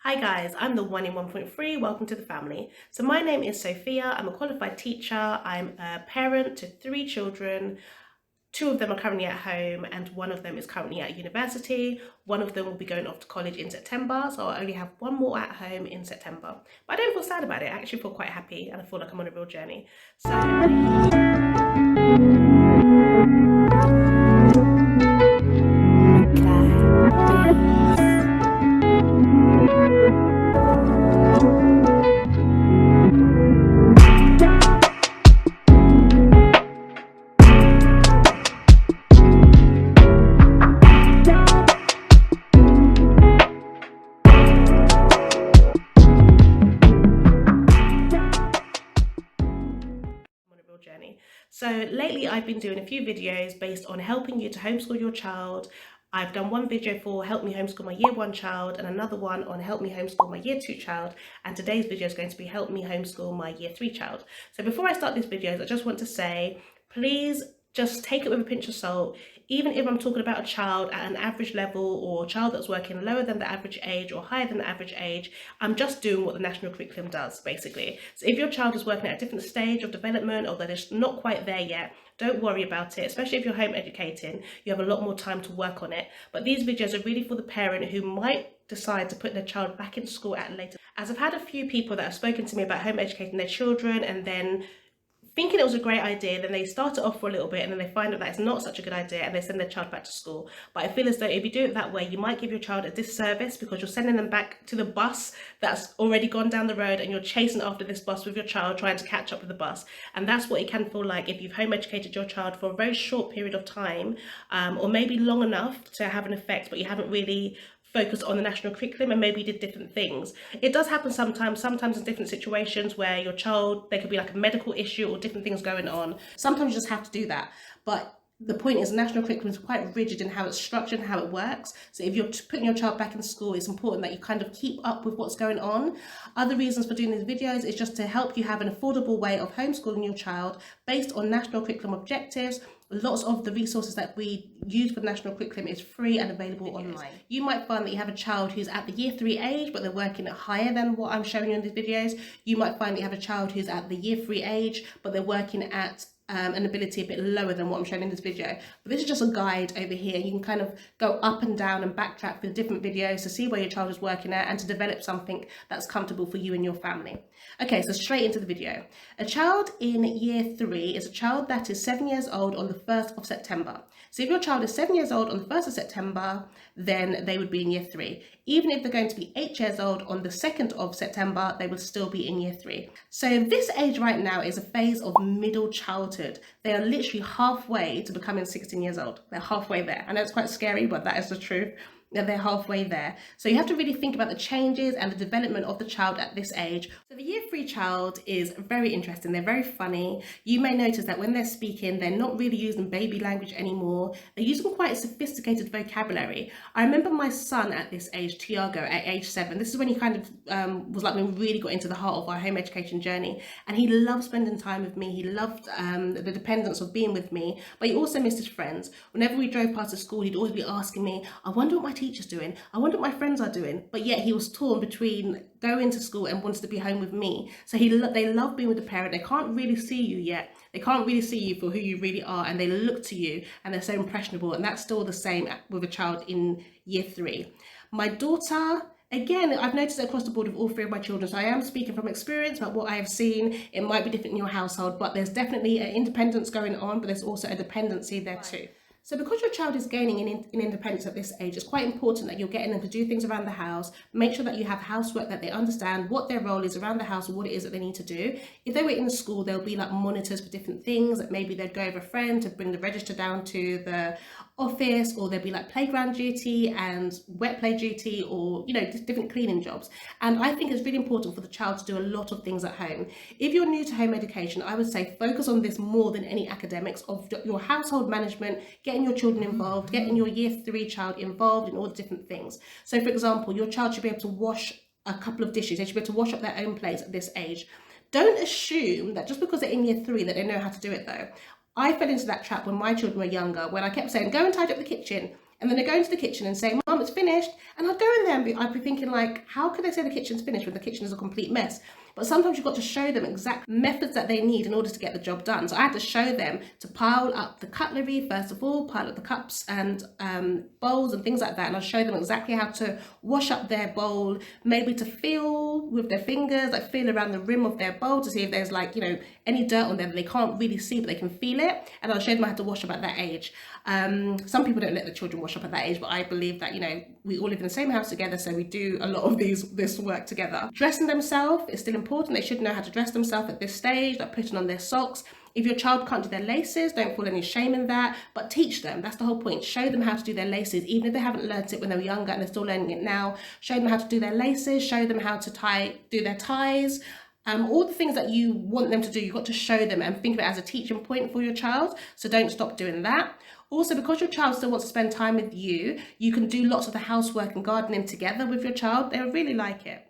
Hi guys, I'm the one in 1.3. Welcome to the family. So my name is Sophia. I'm a qualified teacher. I'm a parent to 3 children. 2 of them are currently at home and 1 of them is currently at university. 1 of them will be going off to college in September, so I only have 1 more at home in September. But I don't feel sad about it. I actually feel quite happy and I feel like I'm on a real journey. Journey. So lately I've been doing a few videos based on helping you to homeschool your child. I've done one video for help me homeschool my year 1 child and another one on help me homeschool my year 2 child, and today's video is going to be help me homeschool my year 3 child. So before I start these videos, I just want to say, please just take it with a pinch of salt. Even if I'm talking about a child at an average level or a child that's working lower than the average age or higher than the average age, I'm just doing what the national curriculum does, basically. So if your child is working at a different stage of development or that is not quite there yet, don't worry about it, especially if you're home educating. You have a lot more time to work on it. But these videos are really for the parent who might decide to put their child back in school at a later. As I've had a few people that have spoken to me about home educating their children and then thinking it was a great idea, then they start it off for a little bit and then they find out that it's not such a good idea and they send their child back to school. But I feel as though if you do it that way, you might give your child a disservice because you're sending them back to the bus that's already gone down the road and you're chasing after this bus with your child trying to catch up with the bus. And that's what it can feel like if you've home educated your child for a very short period of time, or maybe long enough to have an effect, but you haven't really focused on the national curriculum and maybe did different things. It does happen sometimes in different situations where your child, there could be like a medical issue or different things going on. Sometimes you just have to do that. But the point is, national curriculum is quite rigid in how it's structured and how it works. So if you're putting your child back in school, it's important that you kind of keep up with what's going on. Other reasons for doing these videos is just to help you have an affordable way of homeschooling your child based on national curriculum objectives. Lots of the resources that we use for the national curriculum is free and available online. You might find that you have a child who's at the year 3 age, but they're working at higher than what I'm showing you in these videos. You might find that you have a child who's at the year 3 age, but they're working at an ability a bit lower than what I'm showing in this video. But this is just a guide over here. You can kind of go up and down and backtrack with different videos to see where your child is working at and to develop something that's comfortable for you and your family. Okay, so straight into the video. A child in year 3 is a child that is 7 years old on the 1st of September. So if your child is 7 years old on the 1st of September, then they would be in year 3. Even if they're going to be 8 years old on the 2nd of September, they would still be in year 3. So this age right now is a phase of middle childhood. They are literally halfway to becoming 16 years old. They're halfway there. I know it's quite scary, but that is the truth. They're halfway there. So you have to really think about the changes and the development of the child at this age. So the year 3 child is very interesting. They're very funny. You may notice that when they're speaking, they're not really using baby language anymore. They're using quite a sophisticated vocabulary. I remember my son at this age, Tiago, at age 7. This is when he kind of was like when we really got into the heart of our home education journey. And he loved spending time with me. He loved the dependence of being with me, but he also missed his friends. Whenever we drove past the school, he'd always be asking me, I wonder what my teacher's doing, I wonder what my friends are doing. But yet he was torn between going to school and wanted to be home with me. So they love being with the parent. They can't really see you yet. They can't really see you for who you really are, and they look to you and they're so impressionable. And that's still the same with a child in year 3. My daughter, again, I've noticed it across the board with all 3 of my children, so I am speaking from experience about what I have seen. It might be different in your household, but there's definitely an independence going on, but there's also a dependency there too. So because your child is gaining in independence at this age, it's quite important that you're getting them to do things around the house. Make sure that you have housework, that they understand what their role is around the house and what it is that they need to do. If they were in the school, there'll be like monitors for different things, that maybe they'd go over a friend to bring the register down to the office, or there'd be like playground duty and wet play duty, or different cleaning jobs. And I think it's really important for the child to do a lot of things at home. If you're new to home education, I would say focus on this more than any academics of your household management, getting your children involved, getting your year 3 child involved in all the different things. So for example, your child should be able to wash a couple of dishes. They should be able to wash up their own plates at this age. Don't assume that just because they're in year 3 that they know how to do it though. I fell into that trap when my children were younger, when I kept saying, go and tidy up the kitchen. And then they go into the kitchen and say, Mum, it's finished. And I'd go in there and I'd be thinking like, how could they say the kitchen's finished when the kitchen is a complete mess? But sometimes you've got to show them exact methods that they need in order to get the job done. So I had to show them to pile up the cutlery, first of all, pile up the cups and bowls and things like that. And I'll show them exactly how to wash up their bowl, maybe to feel with their fingers, like feel around the rim of their bowl to see if there's like, any dirt on there that they can't really see, but they can feel it. And I'll show them how to wash up at that age. Some people don't let the children wash up at that age, but I believe that, we all live in the same house together, so we do a lot of this work together. Dressing themselves is still important. They should know how to dress themselves at this stage, like putting on their socks. If your child can't do their laces, don't feel any shame in that, but teach them. That's the whole point. Show them how to do their laces, even if they haven't learned it when they were younger and they're still learning it now. Show them how to do their laces, show them how to do their ties. All the things that you want them to do, you've got to show them and think of it as a teaching point for your child. So don't stop doing that. Also, because your child still wants to spend time with you, you can do lots of the housework and gardening together with your child. They'll really like it.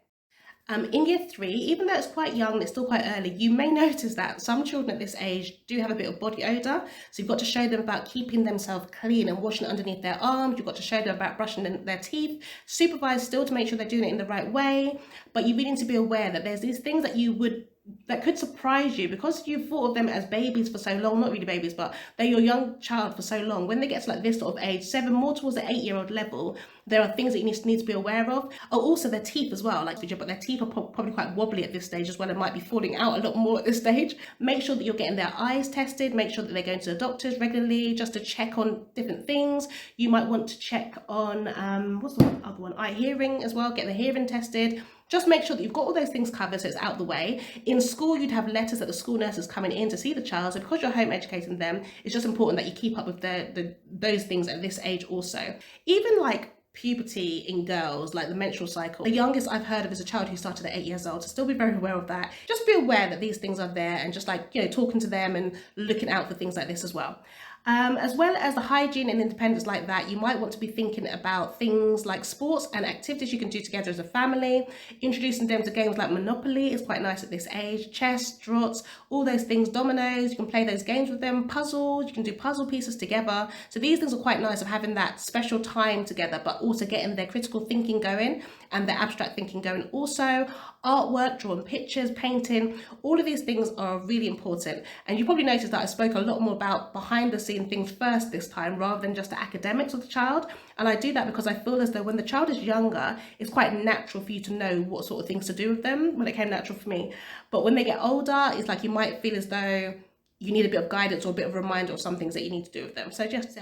In year 3, even though it's quite young, it's still quite early, you may notice that some children at this age do have a bit of body odour. So you've got to show them about keeping themselves clean and washing underneath their arms. You've got to show them about brushing their teeth. Supervise still to make sure they're doing it in the right way. But you really need to be aware that there's these things that could surprise you because you've thought of them as babies for so long, not really babies, but they're your young child for so long. When they get to like this sort of age, 7, more towards the 8-year-old level, there are things that you need to be aware of. Oh, also their teeth as well, but their teeth are probably quite wobbly at this stage as well. It might be falling out a lot more at this stage. Make sure that you're getting their eyes tested. Make sure that they're going to the doctors regularly just to check on different things. You might want to check on, what's the other one? Eye hearing as well, get the hearing tested. Just make sure that you've got all those things covered so it's out the way. In school, you'd have letters that the school nurse is coming in to see the child. So because you're home educating them, it's just important that you keep up with those things at this age also. Even like puberty in girls, like the menstrual cycle. The youngest I've heard of is a child who started at 8 years old, so still be very aware of that. Just be aware that these things are there and just talking to them and looking out for things like this as well. As well as the hygiene and independence like that, you might want to be thinking about things like sports and activities you can do together as a family. Introducing them to games like Monopoly is quite nice at this age. Chess, draughts, all those things, dominoes, you can play those games with them. Puzzles, you can do puzzle pieces together. So these things are quite nice of having that special time together, but also getting their critical thinking going and their abstract thinking going also. Artwork, drawing pictures, painting, all of these things are really important. And you probably noticed that I spoke a lot more about behind the scene things first this time rather than just the academics of the child. And I do that because I feel as though when the child is younger, it's quite natural for you to know what sort of things to do with them. Well, it came natural for me. But when they get older, it's like you might feel as though you need a bit of guidance or a bit of a reminder of some things that you need to do with them. So just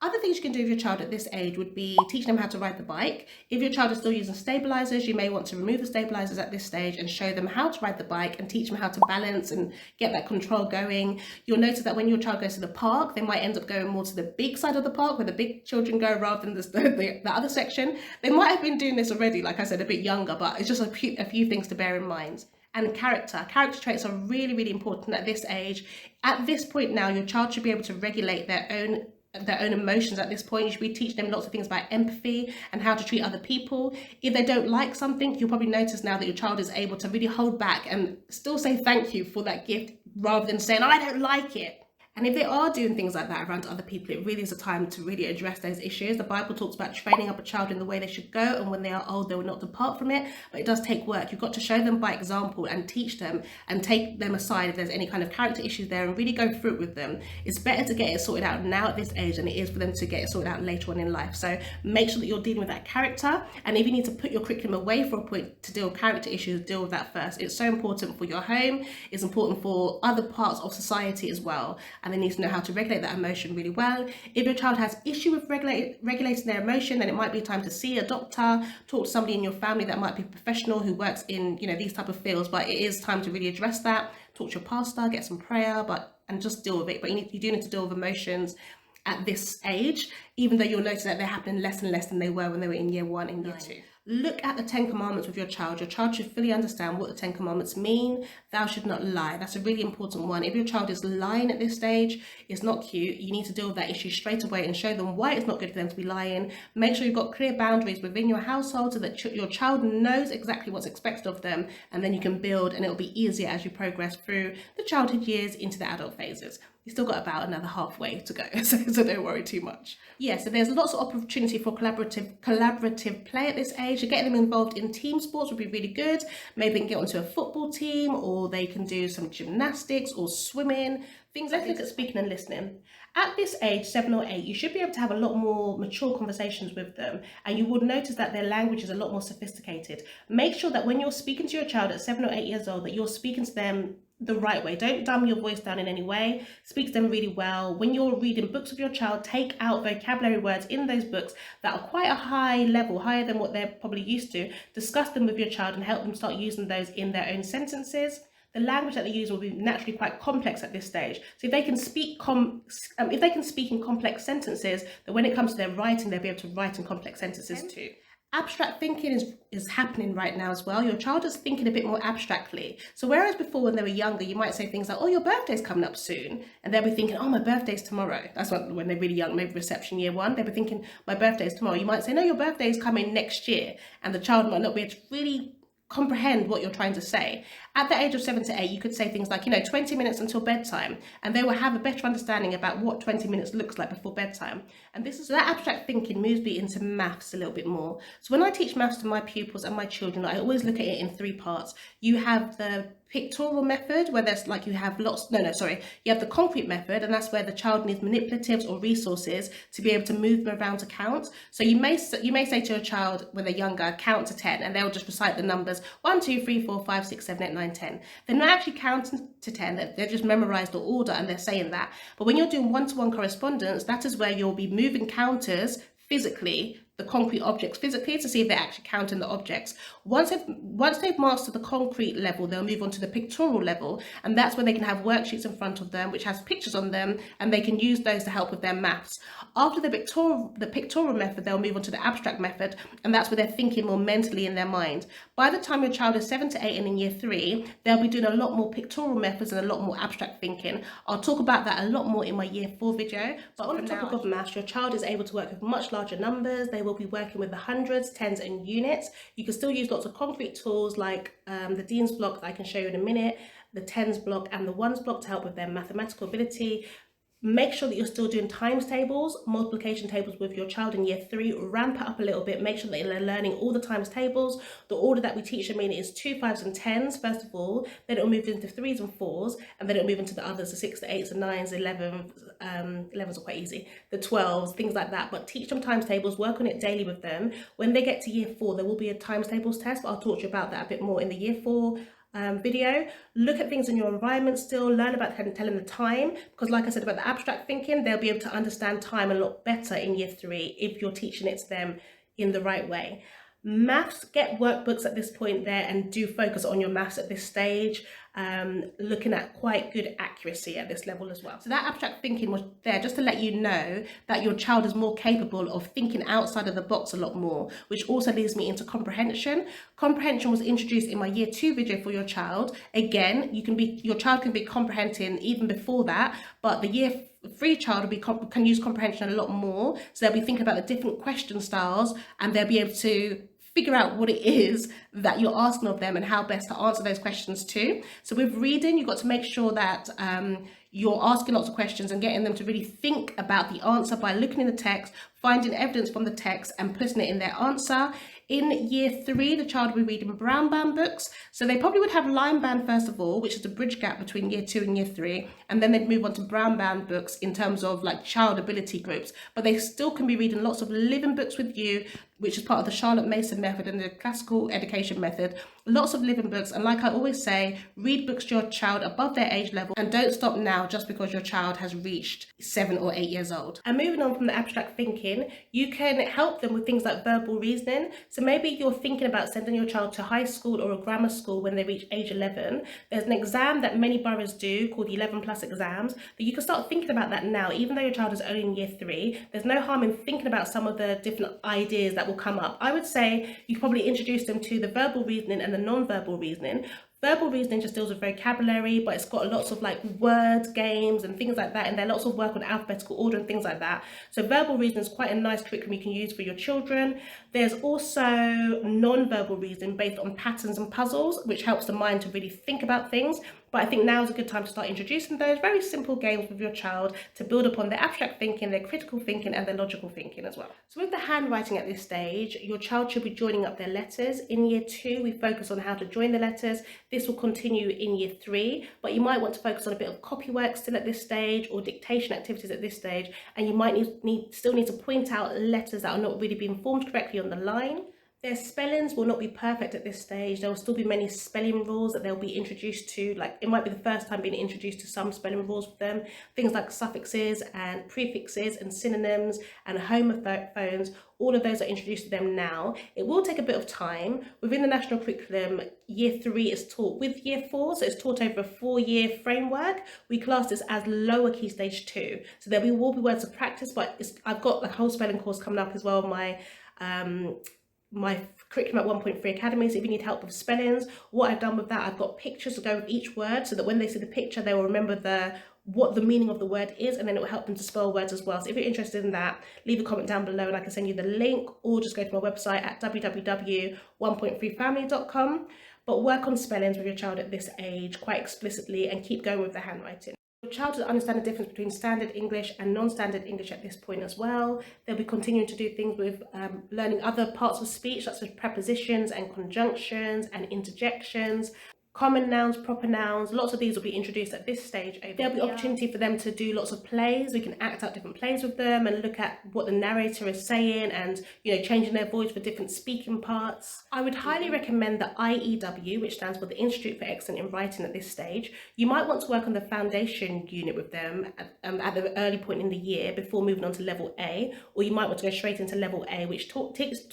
other things you can do with your child at this age would be teaching them how to ride the bike. If your child is still using stabilizers, you may want to remove the stabilizers at this stage and show them how to ride the bike and teach them how to balance and get that control going. You'll notice that when your child goes to the park, they might end up going more to the big side of the park where the big children go rather than the other section. They might have been doing this already, like I said, a bit younger, but it's just a few things to bear in mind. And character traits are really, really important at this age. At this point now, your child should be able to regulate their own emotions at this point. You should be teaching them lots of things about empathy and how to treat other people. If they don't like something, you'll probably notice now that your child is able to really hold back and still say thank you for that gift rather than saying, I don't like it. And if they are doing things like that around other people, it really is a time to really address those issues. The Bible talks about training up a child in the way they should go, and when they are old, they will not depart from it. But it does take work. You've got to show them by example and teach them and take them aside if there's any kind of character issues there and really go through it with them. It's better to get it sorted out now at this age than it is for them to get it sorted out later on in life. So make sure that you're dealing with that character. And if you need to put your curriculum away for a point to deal with character issues, deal with that first. It's so important for your home. It's important for other parts of society as well. And they need to know how to regulate that emotion really well. If your child has issue with regulating their emotion, then it might be time to see a doctor, talk to somebody in your family that might be a professional who works in these type of fields. But it is time to really address that. Talk to your pastor, get some prayer, and just deal with it. But you do need to deal with emotions at this age, even though you'll notice that they're happening less and less than they were when they were in year 1 and year 2. Look at the 10 commandments with your child. Your child should fully understand what the 10 commandments mean. Thou should not lie. That's a really important one. If your child is lying at this stage, it's not cute. You need to deal with that issue straight away and show them why it's not good for them to be lying. Make sure you've got clear boundaries within your household so that your child knows exactly what's expected of them, and then you can build, and it'll be easier as you progress through the childhood years into the adult phases. You still got about another halfway to go, so don't worry too much. Yeah, so there's lots of opportunity for collaborative play at this age. So getting them involved in team sports would be really good. Maybe they can get onto a football team, or they can do some gymnastics or swimming, things like this. Let's look at speaking and listening. At this age, 7 or 8, you should be able to have a lot more mature conversations with them, and you would notice that their language is a lot more sophisticated. Make sure that when you're speaking to your child at 7 or 8 years old, that you're speaking to them the right way. Don't dumb your voice down in any way. Speak to them really well. When you're reading books with your child, take out vocabulary words in those books that are quite a high level, higher than what they're probably used to. Discuss them with your child and help them start using those in their own sentences. The language that they use will be naturally quite complex at this stage. So if they can speak in complex sentences, then when it comes to their writing, they'll be able to write in complex sentences too. Abstract thinking is happening right now as well. Your child is thinking a bit more abstractly. So whereas before when they were younger, you might say things like, oh, your birthday's coming up soon. And they'll be thinking, oh, my birthday's tomorrow. That's when they're really young, maybe reception year 1, they'll be thinking, my birthday's tomorrow. You might say, no, your birthday's coming next year. And the child might not be able to really comprehend what you're trying to say. At the age of 7 to 8, you could say things like, 20 minutes until bedtime, and they will have a better understanding about what 20 minutes looks like before bedtime. And so that abstract thinking moves me into maths a little bit more. So when I teach maths to my pupils and my children, I always look at it in 3 parts. You have the pictorial method, where there's you have you have the concrete method, and that's where the child needs manipulatives or resources to be able to move them around to count. So you may say to a child when they're younger, count to 10, and they'll just recite the numbers 1, 2, 3, 4, 5, 6, 7, 8, 9, 10. They're not actually counting to 10, they've just memorized the order and they're saying that. But when you're doing one-to-one correspondence, that is where you'll be moving counters physically, the concrete objects physically, to see if they're actually counting the objects. Once they've mastered the concrete level, they'll move on to the pictorial level, and that's where they can have worksheets in front of them which has pictures on them, and they can use those to help with their maths. After the pictorial method, they'll move on to the abstract method, and that's where they're thinking more mentally in their mind. By the time your child is 7 to 8 and in year 3, they'll be doing a lot more pictorial methods and a lot more abstract thinking. I'll talk about that a lot more in my year 4 video. But on the topic of maths, your child is able to work with much larger numbers. They will be working with the hundreds, tens, and units. You can still use lots of concrete tools like the Dean's block that I can show you in a minute, the tens block and the ones block to help with their mathematical ability. Make sure that you're still doing times tables, multiplication tables with your child in year 3. Ramp it up a little bit. Make sure that they're learning all the times tables. The order that we teach them in is 2, 5s, and 10s first of all. Then it'll move into 3s and 4s, and then it'll move into the others, the 6s, the 8s, the 9s, 11s. 11s are quite easy. The 12s, things like that. But teach them times tables. Work on it daily with them. When they get to year 4, there will be a times tables test, but I'll talk to you about that a bit more in the year 4 video. Look at things in your environment still, learn about telling the time, because like I said about the abstract thinking, they'll be able to understand time a lot better in year 3 if you're teaching it to them in the right way. Maths, get workbooks at this point there, and do focus on your maths at this stage, looking at quite good accuracy at this level as well. So that abstract thinking was there just to let you know that your child is more capable of thinking outside of the box a lot more, which also leads me into comprehension. Comprehension was introduced in my year 2 video for your child. Again, your child can be comprehending even before that, but the year 3 child can use comprehension a lot more. So they'll be thinking about the different question styles, and they'll be able to figure out what it is that you're asking of them and how best to answer those questions too. So with reading, you've got to make sure that you're asking lots of questions and getting them to really think about the answer by looking in the text, finding evidence from the text and putting it in their answer. In year 3, the child will be reading brown band books. So they probably would have line band first of all, which is the bridge gap between year 2 and year 3. And then they'd move on to brown band books in terms of child ability groups. But they still can be reading lots of living books with you, which is part of the Charlotte Mason method and the classical education method. Lots of living books. And like I always say, read books to your child above their age level, and don't stop now just because your child has reached 7 or 8 years old. And moving on from the abstract thinking, you can help them with things like verbal reasoning. So maybe you're thinking about sending your child to high school or a grammar school when they reach age 11. There's an exam that many boroughs do called the 11 plus exams, that you can start thinking about that now, even though your child is only in year 3. There's no harm in thinking about some of the different ideas that will come up. I would say you could probably introduce them to the verbal reasoning and the non-verbal reasoning. Verbal reasoning just deals with vocabulary, but it's got lots of word games and things like that, and there are lots of work on alphabetical order and things like that. So verbal reasoning is quite a nice curriculum you can use for your children. There's also non-verbal reasoning based on patterns and puzzles, which helps the mind to really think about things. But I think now is a good time to start introducing those very simple games with your child to build upon their abstract thinking, their critical thinking and their logical thinking as well. So with the handwriting at this stage, your child should be joining up their letters. In year 2, we focus on how to join the letters. This will continue in year 3, but you might want to focus on a bit of copy work still at this stage or dictation activities at this stage, and you might still need to point out letters that are not really being formed correctly on the line. Their spellings will not be perfect at this stage. There will still be many spelling rules that they'll be introduced to. Like, it might be the first time being introduced to some spelling rules with them. Things like suffixes and prefixes and synonyms and homophones. All of those are introduced to them now. It will take a bit of time. Within the national curriculum, year 3 is taught with year 4. So it's taught over a 4-year framework. We class this as lower key stage 2. So there will be words of practice, but I've got a whole spelling course coming up as well. My curriculum at 1.3 Academy, so if you need help with spellings, what I've done with that, I've got pictures to go with each word so that when they see the picture they will remember what the meaning of the word is, and then it will help them to spell words as well. So if you're interested in that, leave a comment down below and I can send you the link, or just go to my website at www.1point3family.com. But work on spellings with your child at this age quite explicitly and keep going with the handwriting. Your child will understand the difference between standard English and non-standard English at this point as well. They'll be continuing to do things with learning other parts of speech, such as prepositions and conjunctions and interjections. Common nouns, proper nouns, lots of these will be introduced at this stage. There'll be opportunity for them to do lots of plays. We can act out different plays with them and look at what the narrator is saying and, changing their voice for different speaking parts. I would highly recommend the IEW, which stands for the Institute for Excellence in Writing at this stage. You might want to work on the foundation unit with them at the early point in the year before moving on to level A, or you might want to go straight into level A, which teaches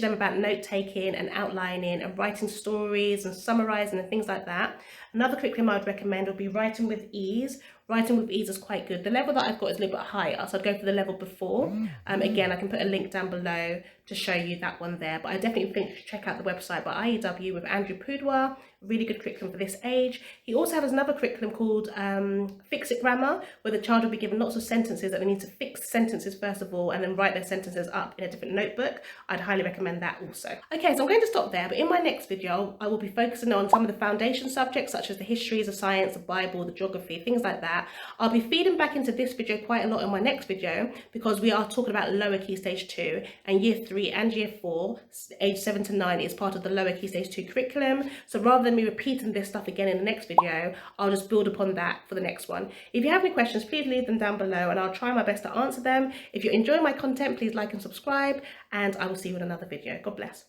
them about note-taking and outlining and writing stories and summarizing and things like that. Another curriculum I would recommend would be Writing with Ease. Writing with Ease is quite good. The level that I've got is a little bit higher, so I'd go for the level before. Again, I can put a link down below to show you that one there, but I definitely think you should check out the website by IEW with Andrew Poudwa. Really good curriculum for this age. He also has another curriculum called Fix It Grammar, where the child will be given lots of sentences that they need to fix sentences first of all and then write their sentences up in a different notebook. I'd highly recommend that also. Okay, so I'm going to stop there, but in my next video I will be focusing on some of the foundation subjects such as the histories of science, the Bible, the geography, things like that. I'll be feeding back into this video quite a lot in my next video because we are talking about lower key stage 2, and year 3 and year 4, age 7 to 9, is part of the lower key stage 2 curriculum. So rather than me repeating this stuff again in the next video, I'll just build upon that for the next one. If you have any questions, please leave them down below and I'll try my best to answer them. If you're enjoying my content, please like and subscribe, and I will see you in another video. God bless.